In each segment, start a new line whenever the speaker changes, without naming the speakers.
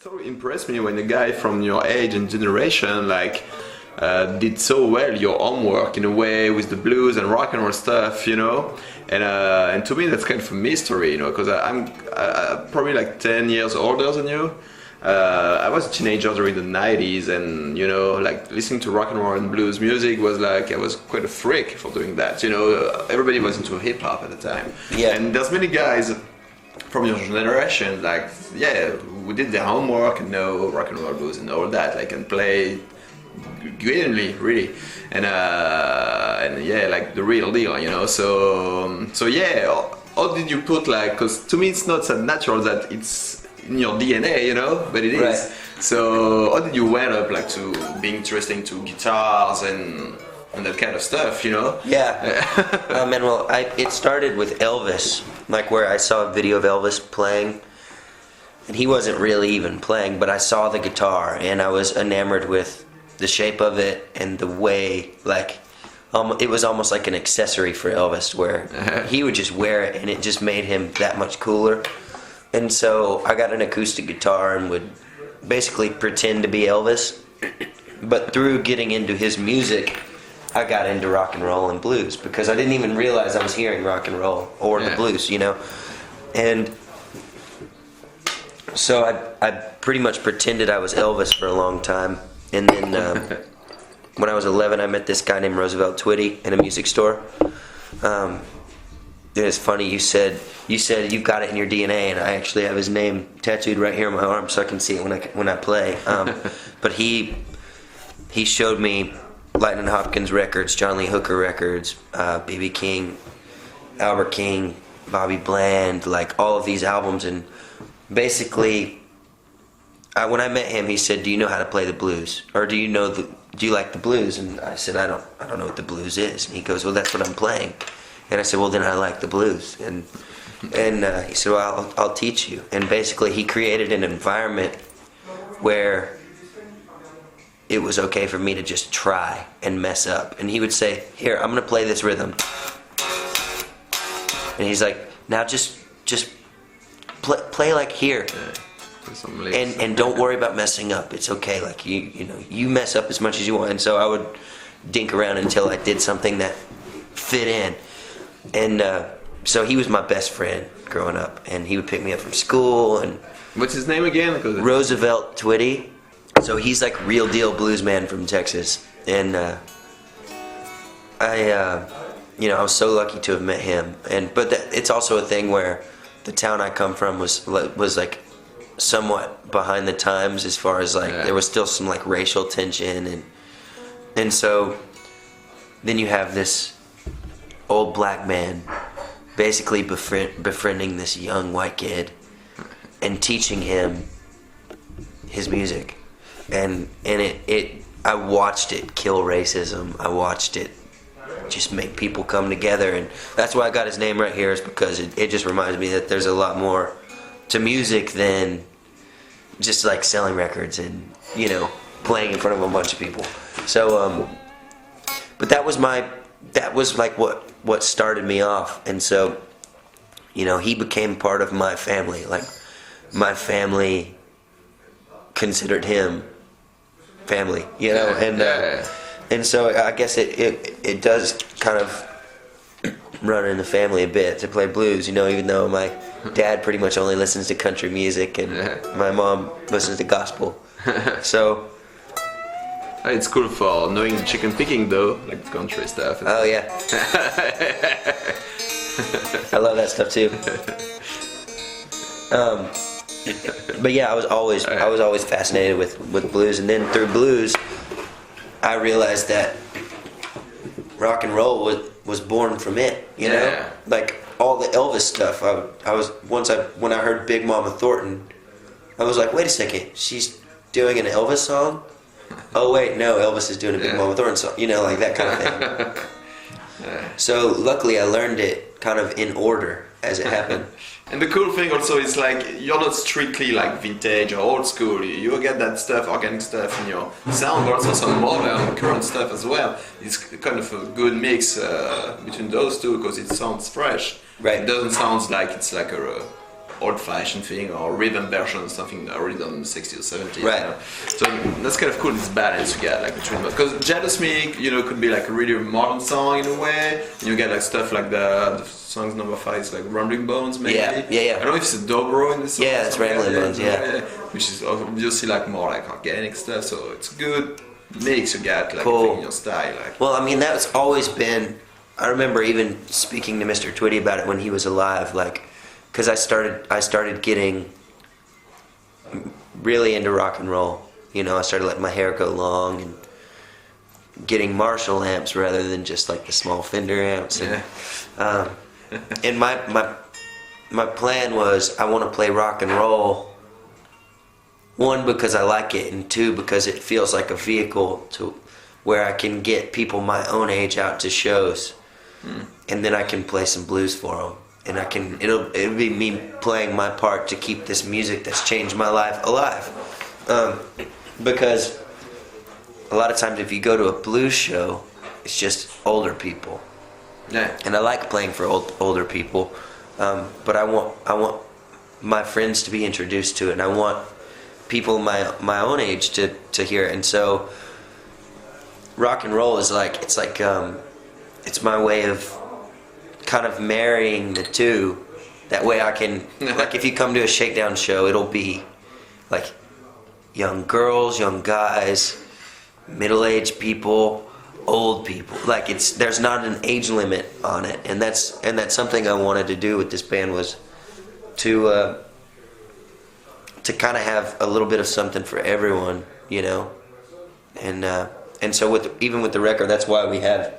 So impressed me when a guy from your age and generation did so well your homework in a way with the blues and rock and roll stuff, you know. And to me that's kind of a mystery, you know, because I'm probably like 10 years older than you. I was a teenager during the 90s, and you know, like listening to rock and roll and blues music was like, I was quite a freak for doing that, you know. Everybody was into hip hop at the time.
Yeah.
And there's many guys from your generation, like, yeah, who did their homework and know rock and roll blues and all that, like, and play brilliantly, really, and yeah, like the real deal, you know. So yeah, how did you put, like, because to me it's not so natural that it's in your DNA, you know, but it is.
Right.
So how did you went up, like, to being interested to guitars and that kind of stuff, you know?
Yeah. Man, well, it started with Elvis, like where I saw a video of Elvis playing, and he wasn't really even playing, but I saw the guitar, and I was enamored with the shape of it and the way, like, it was almost like an accessory for Elvis, where he would just wear it, and it just made him that much cooler. And so I got an acoustic guitar and would basically pretend to be Elvis, but through getting into his music, I got into rock and roll and blues, because I didn't even realize I was hearing rock and roll or the blues, you know. And so I pretty much pretended I was Elvis for a long time. And then when I was 11, I met this guy named Roosevelt Twitty in a music store. It's funny, you said you've got it in your DNA, and I actually have his name tattooed right here on my arm so I can see it when I play. But he showed me Lightning Hopkins records, John Lee Hooker records, B.B. King, Albert King, Bobby Bland, like all of these albums. And basically, when I met him, he said, "Do you know how to play the blues, or do you like the blues?" And I said, "I don't know what the blues is." And he goes, "Well, that's what I'm playing." And I said, "Well, then I like the blues." And he said, "Well, I'll teach you." And basically, he created an environment where it was okay for me to just try and mess up. And he would say, "Here, I'm gonna play this rhythm." And he's like, "Now just play like here. And don't worry about messing up. It's okay. Like you know, you mess up as much as you want." And so I would dink around until I did something that fit in. And so he was my best friend growing up, and he would pick me up from school. And
what's his name again?
Roosevelt Twitty. So he's like real deal blues man from Texas, and I was so lucky to have met him. But it's also a thing where the town I come from was like somewhat behind the times, as far as like there was still some like racial tension, and so then you have this old black man basically befriending this young white kid and teaching him his music. And I watched it kill racism. I watched it just make people come together, and that's why I got his name right here, is because it just reminds me that there's a lot more to music than just like selling records and, you know, playing in front of a bunch of people. So, but that was like what started me off, and so, you know, he became part of my family. Like my family considered him family, you know, and so I guess it does kind of run in the family a bit to play blues, you know, even though my dad pretty much only listens to country music and my mom listens to gospel. So
it's cool for knowing chicken picking though, like the country stuff.
Oh yeah. I love that stuff too. But yeah, I was always fascinated with blues, and then through blues, I realized that rock and roll was born from it. You know, like all the Elvis stuff. When I heard Big Mama Thornton, I was like, wait a second, she's doing an Elvis song? Oh wait, no, Elvis is doing a Big Mama Thornton song. You know, like that kind of thing. So luckily, I learned it kind of in order as it happened.
And the cool thing also is, like, you're not strictly like vintage or old school. You get that stuff, organic stuff in your sound, but also some modern, current stuff as well. It's kind of a good mix between those two, because it sounds fresh.
Right.
It doesn't sound like it's like old-fashioned thing or rhythm version, something already done in the 60s or 70s.
Right.
You know? So that's kind of cool, this balance you get like between, because Aerosmith, you know, could be like a really modern song in a way, and you get like stuff like the song's number 5 is like Rambling Bones, maybe.
Yeah.
I don't know if it's a dobro in the song.
Yeah, it's Rambling Bones, yeah.
Which is obviously like more like organic stuff, so it's good mix you get like
cool.
in your style. Like.
Well, I mean, that's always been. I remember even speaking to Mr. Twitty about it when he was alive, like, because I started getting really into rock and roll. You know, I started letting my hair go long and getting Marshall amps rather than just like the small Fender amps. And, and my plan was I want to play rock and roll. One, because I like it, and two, because it feels like a vehicle to where I can get people my own age out to shows, and then I can play some blues for them, and it'll be me playing my part to keep this music that's changed my life alive. Because a lot of times if you go to a blues show, it's just older people, and I like playing for older people, but I want my friends to be introduced to it, and I want people my own age to hear it. And so rock and roll is like it's my way of kind of marrying the two. That way I can like if you come to a Shakedown show, it'll be like young girls, young guys, middle-aged people, old people. Like there's not an age limit on it, and that's something I wanted to do with this band, was to kind of have a little bit of something for everyone, you know, and so even with the record, that's why we have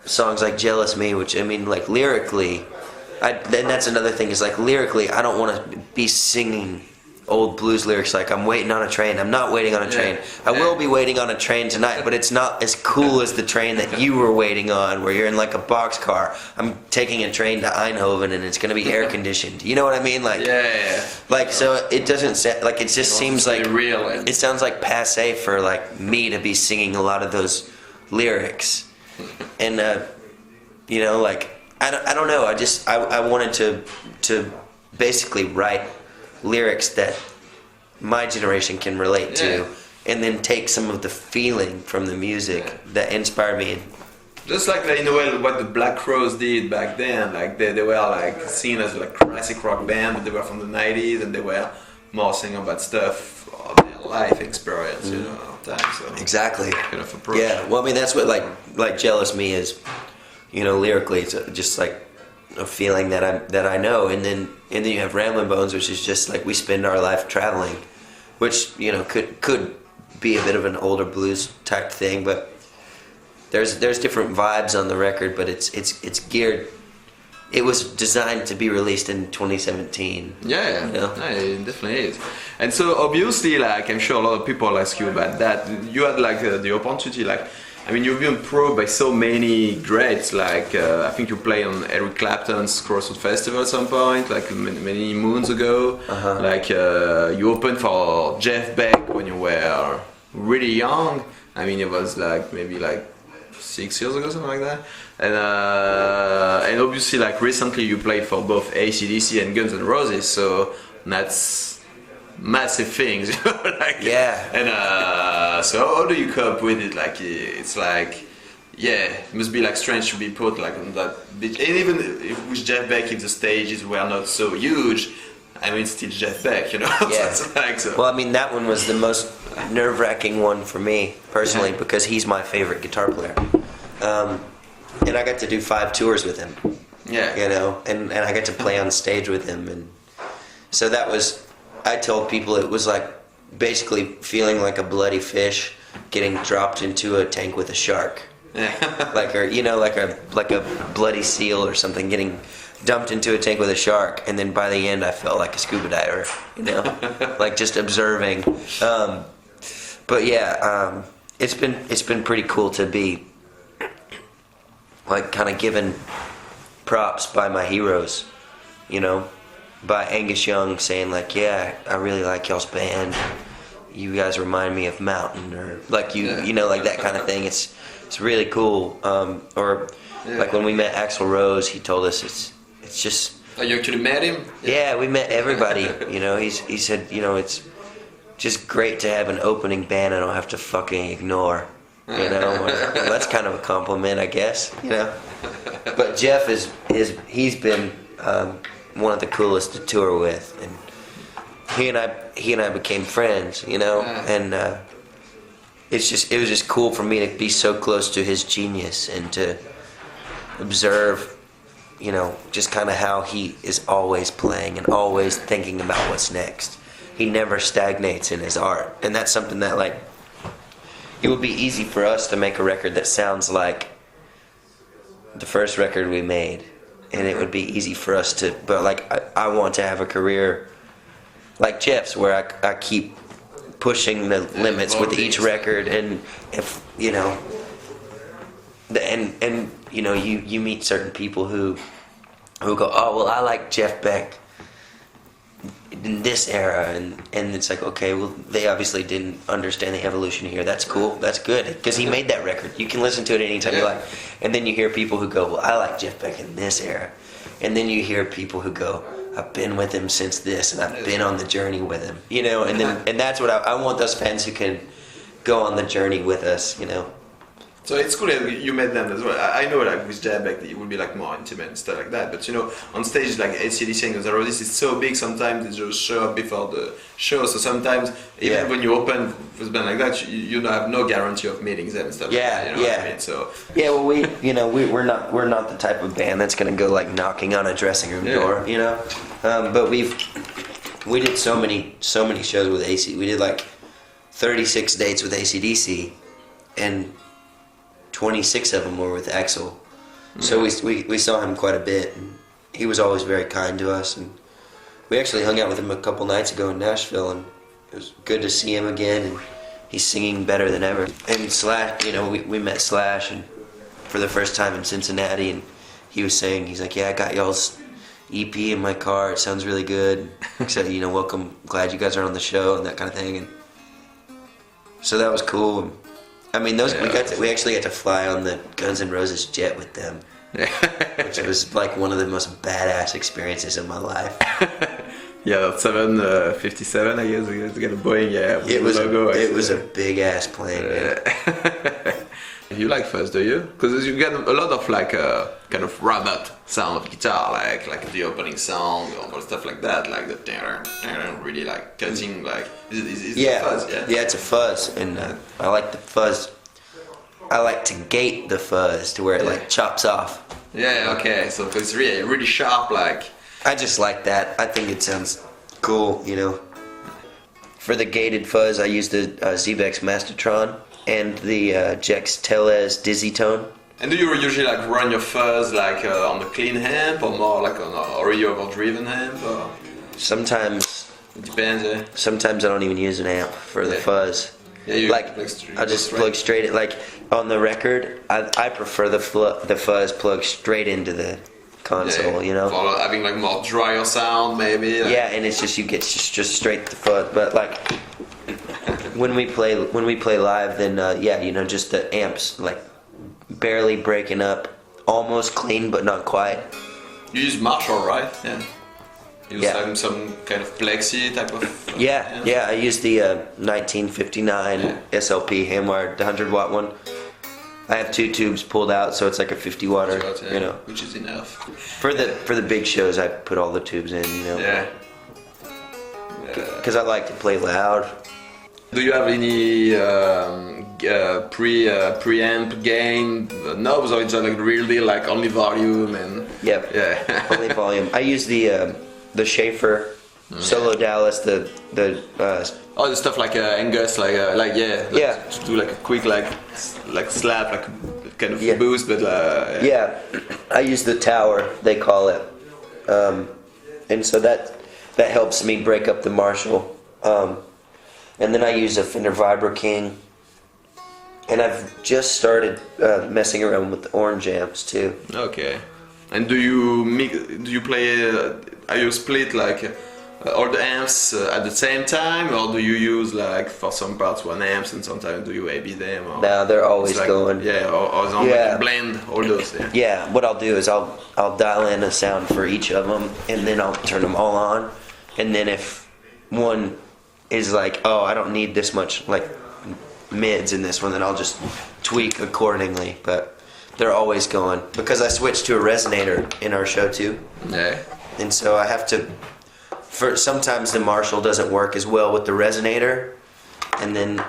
songs like "Jealous Me," which I mean, like lyrically, then that's another thing is like lyrically, I don't want to be singing old blues lyrics like I'm waiting on a train. I'm not waiting on a train. I will be waiting on a train tonight, but it's not as cool as the train that you were waiting on, where you're in like a boxcar. I'm taking a train to Eindhoven and it's going to be air conditioned. You know what I mean? Like, like, so it doesn't sound like, it just seems like real. It sounds like passe for like me to be singing a lot of those lyrics. And you know, like I don't know. I wanted to basically write lyrics that my generation can relate to, and then take some of the feeling from the music that inspired me.
Just like in a way what the Black Crowes did back then, like they were like seen as like classic rock band, but they were from the 90s and they were more singing about stuff of their life experience, you know, time. So
exactly.
Kind of approach.
Yeah, well, I mean that's what like "Jealous Me" is, you know, lyrically. It's just like a feeling that I know, and then you have Ramblin' Bones, which is just like we spend our life traveling, which, you know, could be a bit of an older blues type thing, but there's different vibes on the record, but it's geared. It was designed to be released in 2017.
Yeah,
you know?
It definitely is. And so obviously, like, I'm sure a lot of people ask you about that. You had like the opportunity, like, I mean, you've been probed by so many greats, like I think you played on Eric Clapton's Crossroads Festival at some point, like many moons ago. Like you opened for Jeff Beck when you were really young. I mean, it was like maybe like 6 years ago, something like that. And obviously, like recently, you played for both AC/DC and Guns N' Roses, so that's massive things, you know, like, and so how do you cope with it? Like, it's like, it must be like strange to be put like on that beach, and even if with Jeff Beck, if the stages were not so huge, I mean, still Jeff Beck, you know. So like, so.
Well, I mean, that one was the most nerve-wracking one for me personally, because he's my favorite guitar player, and I got to do 5 tours with him. You know, and I got to play on stage with him, and so that was. I told people it was like basically feeling like a bloody fish getting dropped into a tank with a shark, like, or you know, like a bloody seal or something getting dumped into a tank with a shark, and then by the end I felt like a scuba diver, you know, like just observing. But yeah, it's been pretty cool to be like kind of given props by my heroes, you know. By Angus Young saying like, yeah, I really like y'all's band. You guys remind me of Mountain, or like you know, like that kind of thing. It's really cool. Or like when we met Axl Rose, he told us it's just
Oh, you actually met him?
Yeah, we met everybody. You know, he said, you know, it's just great to have an opening band I don't have to fucking ignore. You know, well, that's kind of a compliment, I guess. You know, but Jeff he's been one of the coolest to tour with, and he and I became friends. You know, and it was just cool for me to be so close to his genius and to observe, you know, just kind of how he is always playing and always thinking about what's next. He never stagnates in his art, and that's something that, like, it would be easy for us to make a record that sounds like the first record we made, and it would be easy for us to, but like I want to have a career like Jeff's, where I keep pushing the limits with each record, and if you know, and you know, you meet certain people who go, oh well, I like Jeff Beck in this era, and it's like, okay, well, they obviously didn't understand the evolution here. That's cool, that's good, because he made that record. You can listen to it anytime you like. And then you hear people who go, well, I like Jeff Beck in this era. And then you hear people who go, I've been with him since this, and I've been on the journey with him, you know. And then and that's what I want, those fans who can go on the journey with us, you know.
So it's cool that you met them as well. I know, like, with Jeff Beck, it would be like more intimate and stuff like that. But you know, on stage, like AC/DC and N'Roses is so big. Sometimes they just show up before the show. So sometimes, even when you open with a band like that, you have no guarantee of meeting them and stuff.
Yeah,
like that, you know what I mean? So
well, we're not the type of band that's gonna go like knocking on a dressing room door, you know. But we did so many shows with AC. We did like 36 dates with AC/DC, and 26 of them were with Axl. So we saw him quite a bit, and he was always very kind to us, and we actually hung out with him a couple nights ago in Nashville, and it was good to see him again, and he's singing better than ever. And Slash, you know, we met Slash and for the first time in Cincinnati, and he was saying, he's like, yeah, I got y'all's EP in my car, it sounds really good. He said, you know, welcome, glad you guys are on the show, and that kind of thing. And so that was cool. I mean, we actually got to fly on the Guns N' Roses jet with them, which was like one of the most badass experiences of my life.
Yeah, that 757, I guess, to get a Boeing. Yeah,
it was a big ass plane. Man.
You like fuzz, do you? Because you get a lot of like kind of robot sound of guitar, like the opening song or stuff like that, like the really like cutting, like is it fuzz?
Yeah, it's a fuzz, and I like the fuzz. I like to gate the fuzz to where it like chops off. Yeah,
okay, so it's really sharp, like.
I just like that. I think it sounds cool, you know. For the gated fuzz, I use the Zebex Mastertron and the Jex Telez Dizzy Tone.
And do you usually like run your fuzz like on the clean amp or more like on a already overdriven amp? Or?
Sometimes.
It depends, yeah.
Sometimes I don't even use an amp for the fuzz.
Yeah, you
like I just plug straight. Like on the record, I prefer the fuzz plug straight into the console. You know,
having like more drier sound maybe. Like.
Yeah, and it's just you get just straight the fuzz. But like when we play live, then you know, just the amps like barely breaking up, almost clean but not quite.
You use Marshall, right? Yeah. You use some kind of plexi type of.
Yeah. I use the 1959 SLP hand-wired, the 100-watt one. I have 2 tubes pulled out, so it's like a 50-watter, you know.
Which is enough.
For the big shows, I put all the tubes in, you know.
Yeah.
Because I like to play loud.
Do you have any preamp gain knobs, or it's like real deal, like only volume and?
Yep. Yeah. Only volume. I use the Schaefer Solo Dallas, the
stuff like Angus, to do like a quick like slap, like kind of boost, but
I use the Tower, they call it, and so that helps me break up the Marshall, and then I use a Fender Vibra King, and I've just started messing around with the orange amps too.
Okay. And do you play? Are you split like all the amps at the same time, or do you use like for some parts one amps and sometimes do you A/B them? Or
No, they're always
like,
going.
Yeah, or like blend all those. Yeah.
Yeah, what I'll do is I'll dial in a sound for each of them, and then I'll turn them all on, and then if one is like, oh, I don't need this much like mids in this one, then I'll just tweak accordingly. But they're always going because I switched to a resonator in our show too.
Yeah.
And so I have to. For sometimes the Marshall doesn't work as well with the resonator, and then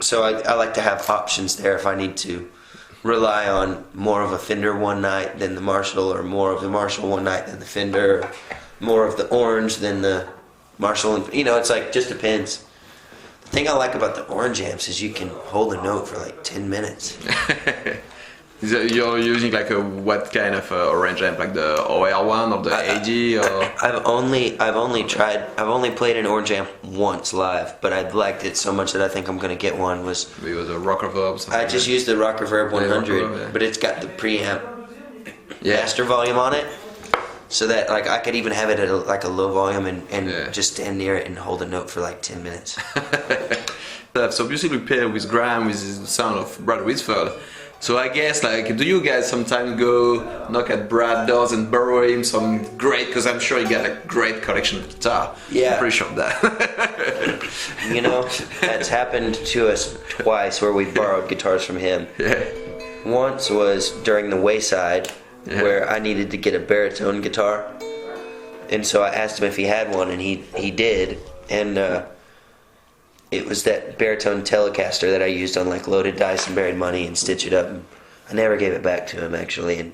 so I like to have options there if I need to rely on more of a Fender one night than the Marshall, or more of the Marshall one night than the Fender, or more of the orange than the Marshall. It's like just depends. The thing I like about the orange amps is you can hold a note for like 10 minutes.
You're using like what kind of orange amp, like the OR one or the AD? Or?
I've only played an orange amp once live, but I liked it so much that I think I'm gonna get one.
It was a Rock Reverb.
I just used the Rock Reverb 100, but it's got the preamp master volume on it, so that like I could even have it at a low volume and just stand near it and hold a note for like 10 minutes.
So obviously we paired with Graham with the sound of Brad Whitford. So I guess, like, do you guys sometimes go knock at Brad doors and borrow him some great, because I'm sure he got a great collection of guitar.
Yeah.
I'm pretty sure of that.
That's happened to us twice where we borrowed guitars from him.
Yeah.
Once was during the Wayside, where I needed to get a baritone guitar. And so I asked him if he had one, and he did. And it was that baritone Telecaster that I used on like Loaded Dice and Buried Money and Stitch It Up. And I never gave it back to him actually. And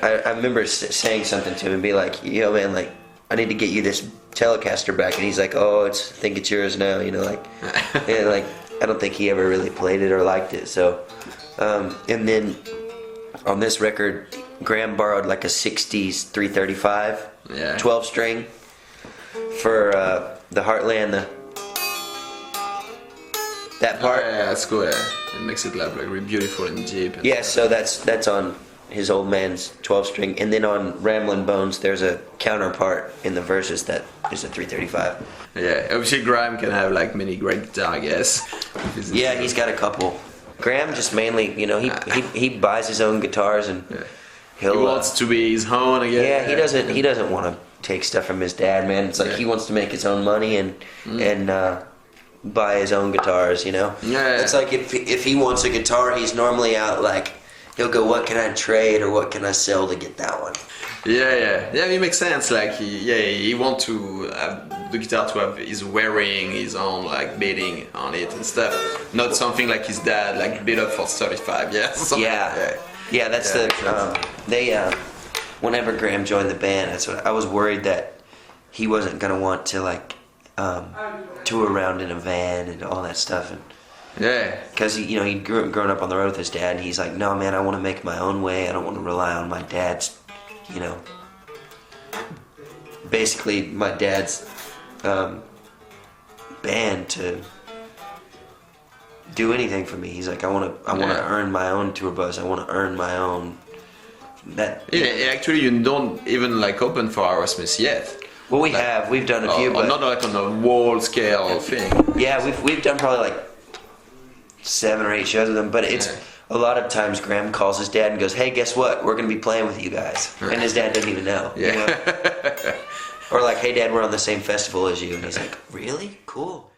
I remember saying something to him and be like, yo man, like I need to get you this Telecaster back. And he's like, oh, I think it's yours now. Like, and like I don't think he ever really played it or liked it. So, and then on this record, Graham borrowed like a 60s 335 12 string for the Heartland, that part.
Yeah, that's cool. Yeah. It makes it like really beautiful and deep. And
so that's on his old man's 12 string, and then on Ramblin' Bones there's a counterpart in the verses that is a 335.
Yeah, obviously Graham can have like many great guitar, I guess.
Yeah, he's got a couple. Graham just mainly, he buys his own guitars and he
wants to be his own again.
Yeah, he doesn't want to take stuff from his dad, man. It's like he wants to make his own money and buy his own guitars, Yeah. It's like if he wants a guitar, he's normally out like he'll go, what can I trade or what can I sell to get that one?
Yeah, it makes sense. Like he wants to have the guitar to have his wearing, his own like beating on it and stuff. Not something like his dad like beat up for 35. Yeah,
that's whenever Graham joined the band, that's what I was worried that he wasn't gonna want to like tour around in a van and all that stuff, and because he'd grown up on the road with his dad, and he's like, no man, I want to make my own way. I don't want to rely on my dad's, basically my dad's band to do anything for me. He's like, I want to earn my own tour bus. I want to earn my own.
Actually, you don't even like open for Aerosmith yet.
Well, we've done a few, but
not like on a wall scale thing.
Yeah, we've done probably like 7 or 8 shows with them, but it's a lot of times Graham calls his dad and goes, hey, guess what? We're gonna be playing with you guys, and his dad doesn't even know.
Yeah.
Or like, hey dad, we're on the same festival as you, and he's like, really? Cool.